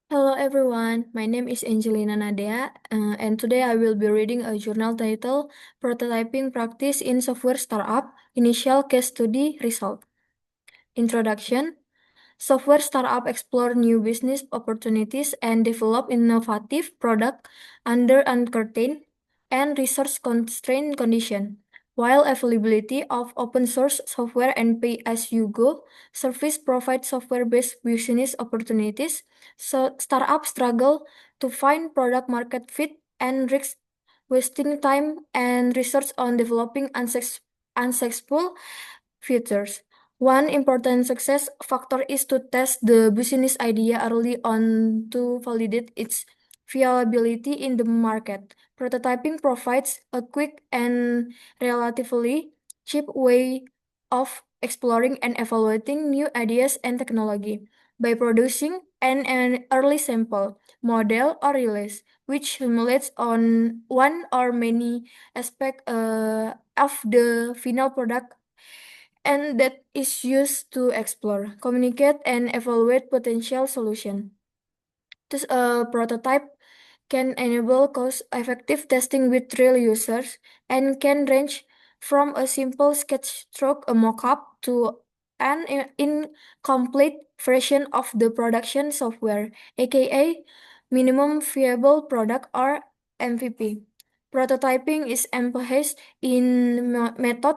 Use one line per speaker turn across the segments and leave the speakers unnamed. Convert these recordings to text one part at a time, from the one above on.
Hello everyone, my name is Angelina Nadea, and today I will be reading a journal titled Prototyping Practice in Software Startup Initial Case Study Result. Introduction. Software startup explore new business opportunities and develop innovative product under uncertain and resource-constrained conditions. While availability of open source software and pay-as-you-go service provide software-based business opportunities, so startups struggle to find product market fit and risk wasting time and research on developing unsuccessful features. One important success factor is to test the business idea early on to validate its viability in the market. Prototyping provides a quick and relatively cheap way of exploring and evaluating new ideas and technology by producing an early sample, model, or release, which simulates on one or many aspects of the final product and that is used to explore, communicate, and evaluate potential solution. This prototype can enable cost-effective testing with real users and can range from a simple sketch stroke, a mock-up, to an incomplete version of the production software, aka minimum viable product or MVP. Prototyping is emphasized in method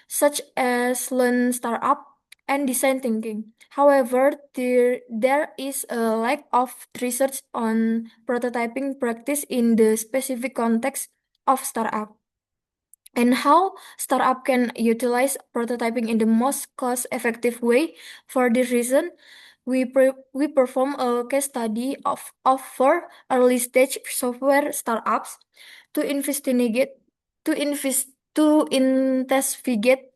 such as lean startup and design thinking. However, there is a lack of research on prototyping practice in the specific context of startup and how startup can utilize prototyping in the most cost-effective way. For this reason, we perform a case study of four early-stage software startups to investigate to invest to investigate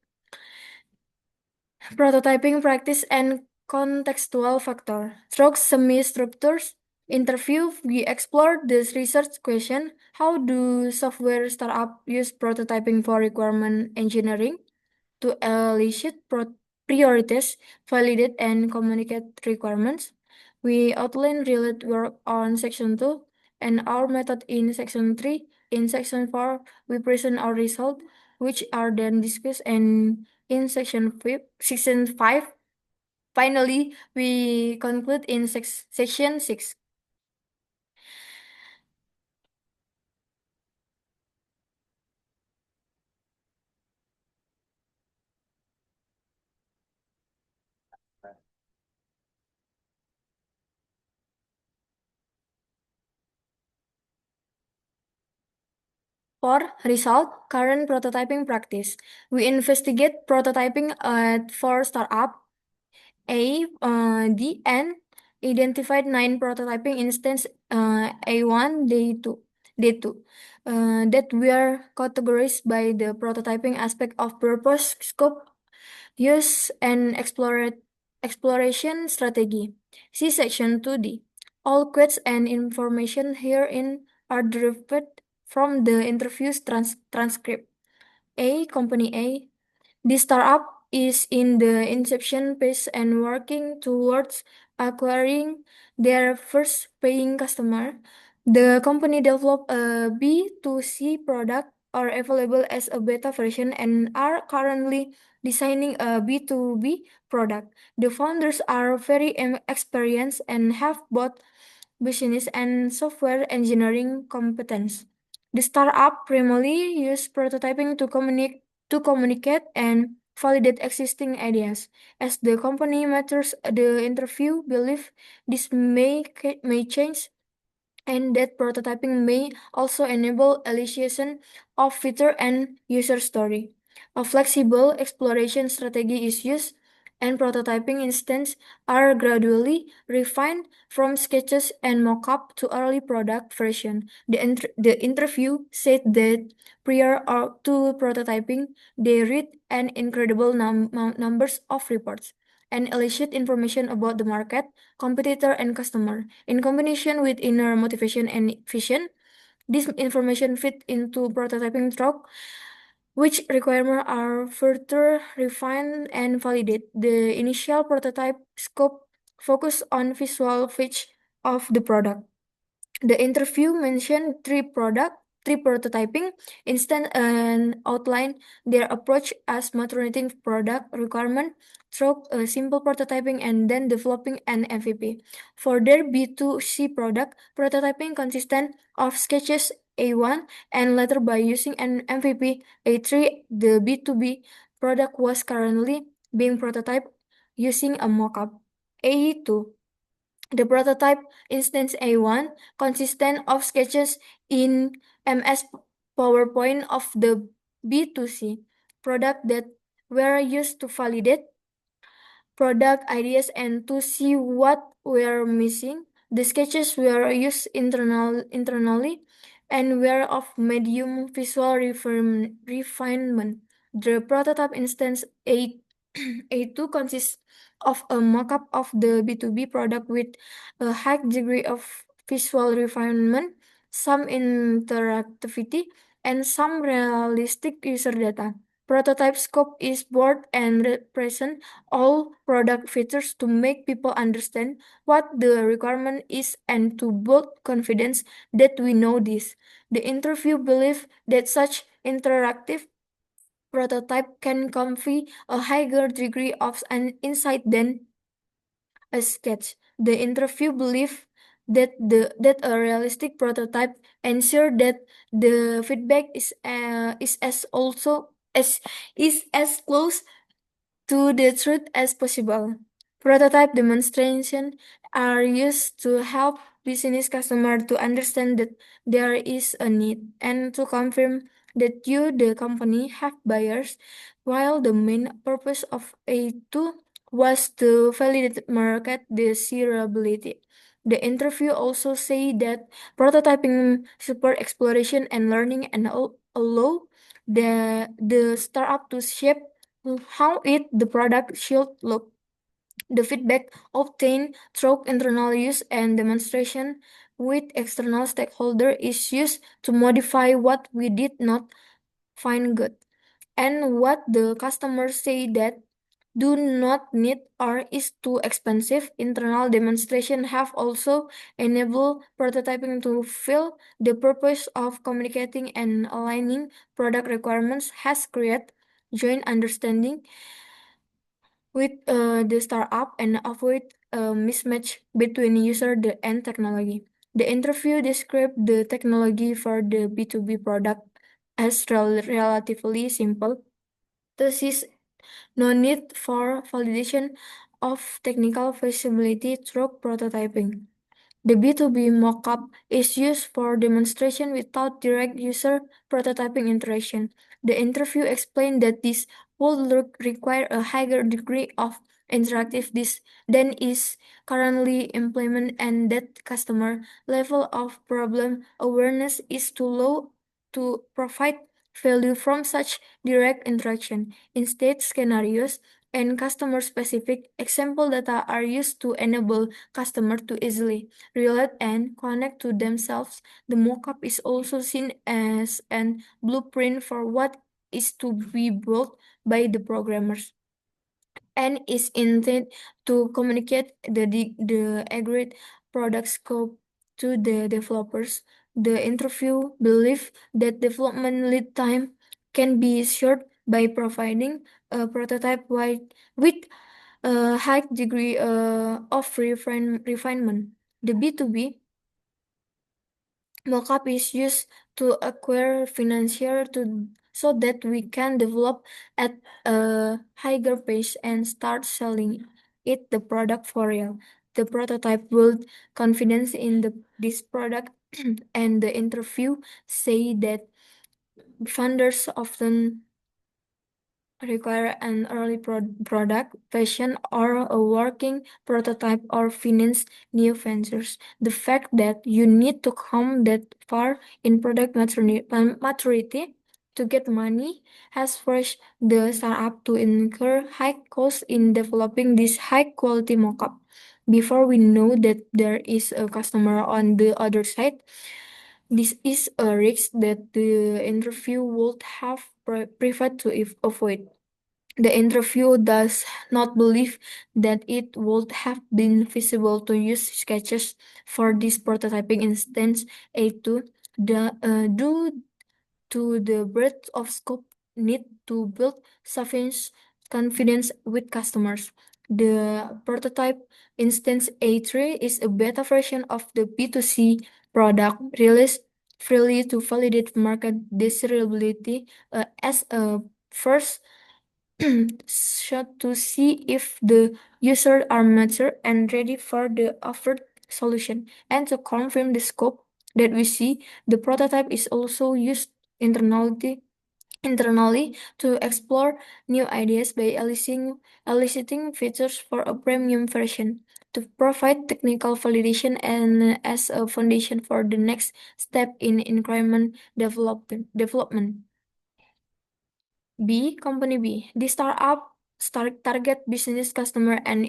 prototyping practice and contextual factor. Through semi-structures interview, we explored this research question: how do software startup use prototyping for requirement engineering to elicit priorities, validate, and communicate requirements? We outline related work on section 2 and our method in section 3. In section 4, we present our result, which are then discussed, and in section 5, finally, we conclude in section 6. For result, current prototyping practice. We investigate prototyping at four startup D and identified 9 prototyping instance A1, D2 that were categorized by the prototyping aspect of purpose, scope, use, and exploration strategy. See section 2D. All quotes and information herein are derived from the interview's transcript. Company A, this startup is in the inception phase and working towards acquiring their first paying customer. The company developed a B2C product are available as a beta version and are currently designing a B2B product. The founders are very experienced and have both business and software engineering competence. The startup primarily use prototyping to communicate and validate existing ideas. As the company matures, the interview believe this may change and that prototyping may also enable elicitation of feature and user story. A flexible exploration strategy is used, and prototyping instances are gradually refined from sketches and mock-up to early product version. The interview said that to prototyping, they read an incredible numbers of reports and elicit information about the market, competitor, and customer. In combination with inner motivation and vision, this information fit into prototyping track, which requirements are further refined and validated. The initial prototype scope focus on visual features of the product. The interview mentioned three prototyping instance and outline their approach as maturating product requirement through simple prototyping and then developing an MVP. For their B2C product, prototyping consistent of sketches A1 and later by using an MVP A3, the B2B product was currently being prototyped using a mockup. A2, the prototype instance A1 consistent of sketches in MS PowerPoint of the B2C product that were used to validate product ideas and to see what were missing. The sketches were used internally and were of medium visual refinement. The prototype instance A2 consists of a mockup of the B2B product with a high degree of visual refinement, some interactivity, and some realistic user data. Prototype scope is broad and represent all product features to make people understand what the requirement is and to build confidence that we know this. The interview believed that such interactive prototype can convey a higher degree of an insight than a sketch. The interview believed that a realistic prototype ensure that the feedback is as also as is as close to the truth as possible. Prototype demonstration are used to help business customer to understand that there is a need and to confirm that you, the company, have buyers, while the main purpose of A2 was to validate market desirability. The interview also say that prototyping support exploration and learning and allow the startup to shape how the product should look. The feedback obtained through internal use and demonstration with external stakeholder is used to modify what we did not find good and what the customers say that do not need or is too expensive. Internal demonstration have also enabled prototyping to fill the purpose of communicating and aligning product requirements has created joint understanding with the startup and avoid a mismatch between user and technology. The interview described the technology for the B2B product as relatively simple. Thus is no need for validation of technical feasibility through prototyping. The B2B mockup is used for demonstration without direct user prototyping interaction. The interview explained that this would require a higher degree of interactiveness than is currently implemented and that customer level of problem awareness is too low to provide value from such direct interaction. Instead, scenarios and customer-specific example data are used to enable customer to easily relate and connect to themselves. The mockup is also seen as an blueprint for what is to be built by the programmers and is intended to communicate the agreed product scope to the developers. The interview believed that development lead time can be short by providing a prototype with a high degree of refinement. The B2B mockup is used to acquire financier to so that we can develop at a higher pace and start selling it the product for real. The prototype build confidence in this product and the interview say that funders often require an early product version or a working prototype or finance new ventures. The fact that you need to come that far in product maturity to get money has forced the startup to incur high costs in developing this high quality mockup. Before we know that there is a customer on the other side, this is a risk that the interview would have preferred to avoid. The interview does not believe that it would have been feasible to use sketches for this prototyping instance A2 due to the breadth of scope need to build sufficient confidence with customers. The prototype instance A3 is a beta version of the B2C product released freely to validate market desirability as a first shot to see if the users are mature and ready for the offered solution. And to confirm the scope that we see, the prototype is also used internally to explore new ideas by eliciting features for a premium version to provide technical validation and as a foundation for the next step in increment development. Company B. The startup target business customer and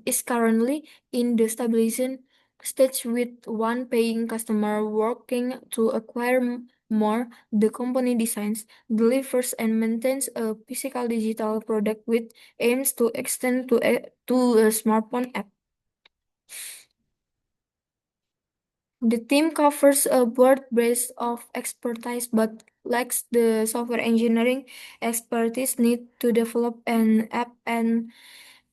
is currently in the stabilization stage with one paying customer working to acquire more. The company designs, delivers, and maintains a physical digital product with aims to extend to a smartphone app. The team covers a broad base of expertise but lacks the software engineering expertise needed to develop an app and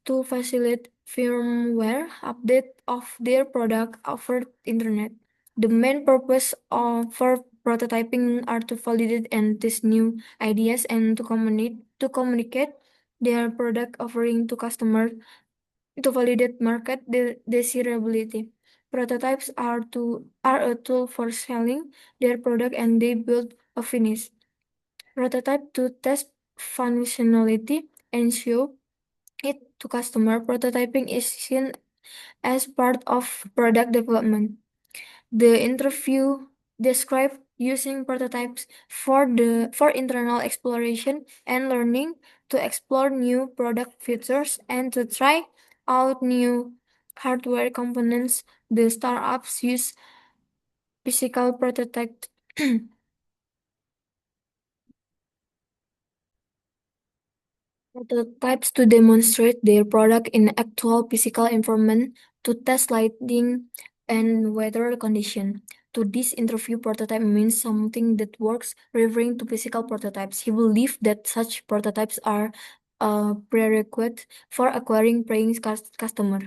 to facilitate firmware update of their product over internet. The main purpose for prototyping are to validate and test new ideas and to communicate their product offering to customers to validate market desirability. Prototypes are a tool for selling their product and they build a finish prototype to test functionality and show it to customer. Prototyping is seen as part of product development. The interview described using prototypes for internal exploration and learning to explore new product features and to try out new hardware components. The startups use physical prototypes prototypes to demonstrate their product in actual physical environment to test lighting and weather condition. To this interview, prototype means something that works, referring to physical prototypes. He believes that such prototypes are a prerequisite for acquiring paying customer.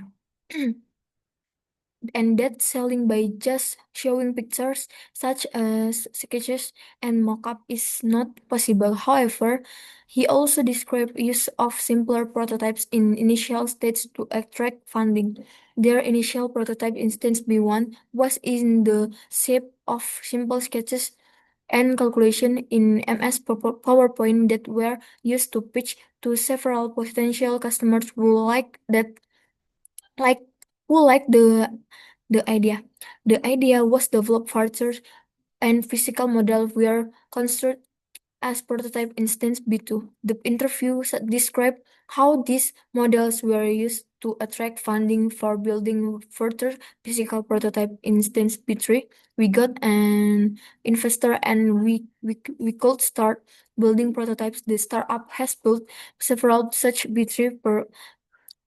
And that selling by just showing pictures such as sketches and mock-up is not possible. However, he also described use of simpler prototypes in initial stage to attract funding. Their initial prototype instance B1 was in the shape of simple sketches and calculation in MS PowerPoint that were used to pitch to several potential customers who like like the idea. The idea was developed further and physical model were constructed as prototype instance B2. The interview described how these models were used to attract funding for building further physical prototype instance B3. We got an investor and we could start building prototypes. The startup has built several such B3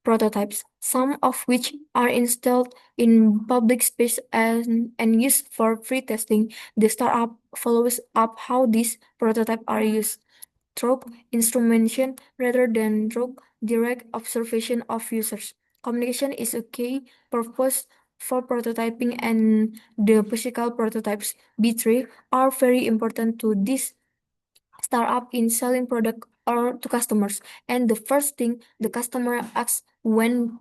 prototypes, some of which are installed in public space and used for free testing. The startup follows up how these prototypes are used through instrumentation rather than through direct observation of users. Communication is a key purpose for prototyping and the physical prototypes B3 are very important to this startup in selling product or to customers. And the first thing the customer asks when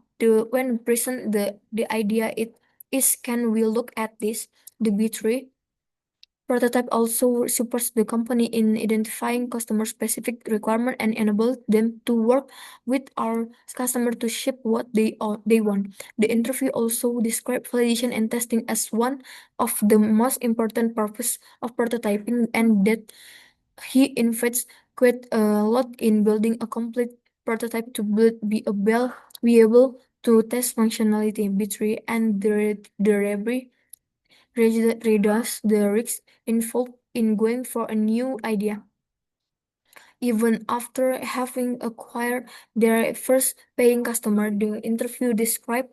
present the idea it is, can we look at this? The B3 prototype also supports the company in identifying customer specific requirement and enable them to work with our customer to ship what they want. The interview also described validation and testing as one of the most important purpose of prototyping and that he invests quite a lot in building a complete prototype to be able to test functionality B3 and the reduce the risks involved in going for a new idea. Even after having acquired their first paying customer, the interview described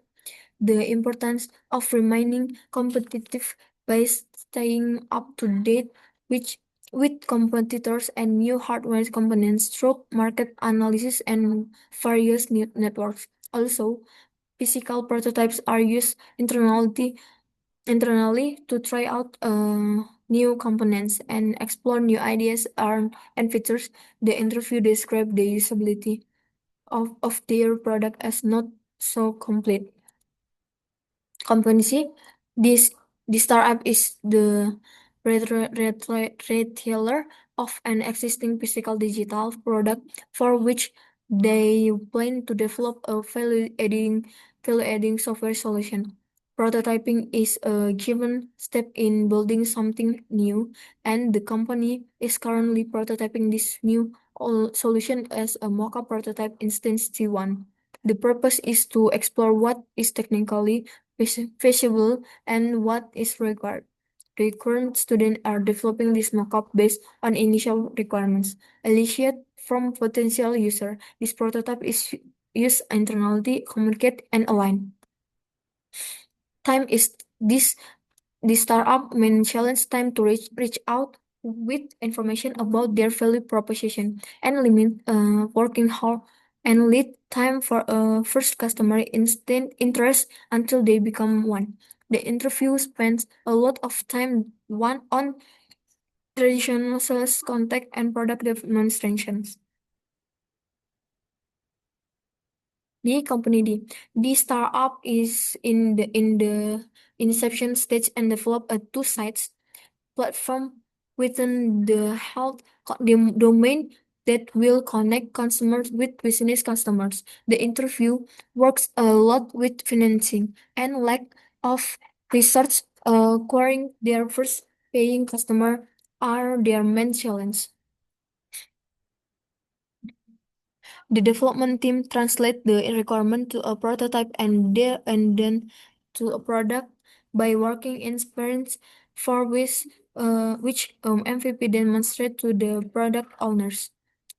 the importance of remaining competitive by staying up to date with, with competitors and new hardware components through market analysis and various networks. Also, physical prototypes are used internally to try out new components and explore new ideas and features. The interview described the usability of their product as not so complete company. This this startup is the retailer of an existing physical digital product for which they plan to develop a value adding software solution. Prototyping is a given step in building something new, and the company is currently prototyping this new solution as a mock-up prototype instance T1. The purpose is to explore what is technically feasible and what is required. The current students are developing this mockup based on initial requirements. Elicited from potential user, this prototype is used internally, communicate, and align. Time is this the startup main challenge time to reach out with information about their value proposition and limit working hard and lead time for a first customer instant interest until they become one. The interview spends a lot of time one on traditional sales contact and product demonstrations. The company the startup is in the inception stage and develop a two sites platform within the domain that will connect consumers with business customers. The interview works a lot with financing and lack of research acquiring their first paying customer are their main challenge. The development team translate the requirement to a prototype and then to a product by working in sprints for which MVP demonstrate to the product owners.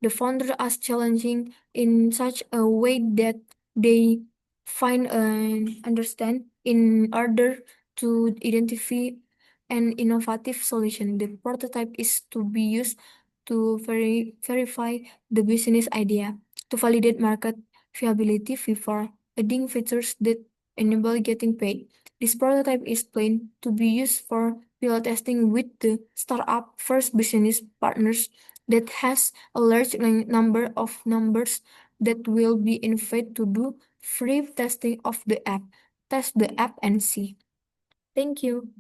The founder is challenging in such a way that they find and understand in order to identify an innovative solution. The prototype is to be used to verify the business idea to validate market viability before adding features that enable getting paid. This prototype is planned to be used for pilot testing with the startup first business partners that has a large number of numbers that will be invited to do free testing of the app. Test the app and see. Thank you.